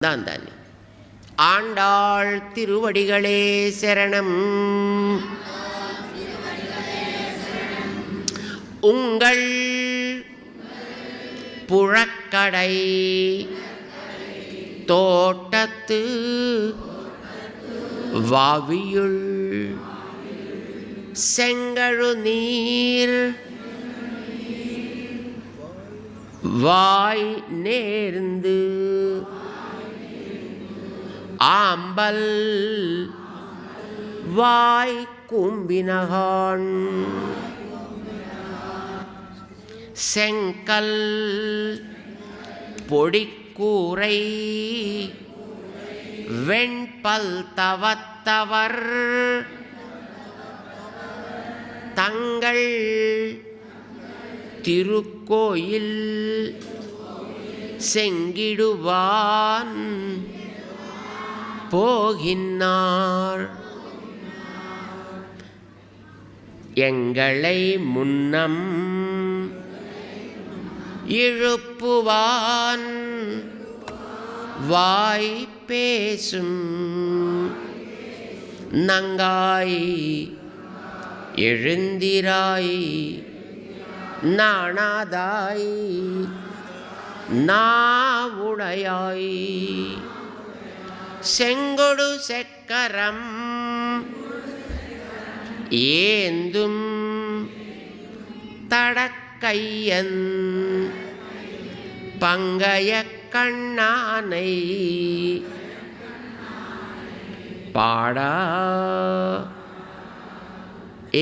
தான் தானே. ஆண்டாள் திருவடிகளே சரணம். உங்கள் புழக்கடை தோட்டத்து வாவியுள் செங்கழு நீர் வாய் நேர்ந்து ஆம்பல் வாய் கும்பினகான் செங்கல் பொடிக்கூரை வெண்பல் தவத்தவர் தங்கள் திருக்கோயில் செங்கிடுவான் போகின்னார். எங்களை முன்னம் இழுப்புவான் வாய் பேசும் நங்காய் எழுந்திராய் நாணாதாய் நாவுடையாய் செங்கொடு செக்கரம் ஏந்தும் தடக்கையன் பங்கய கண்ணானை பாடா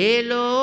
ஏலோரெம்பாவாய்.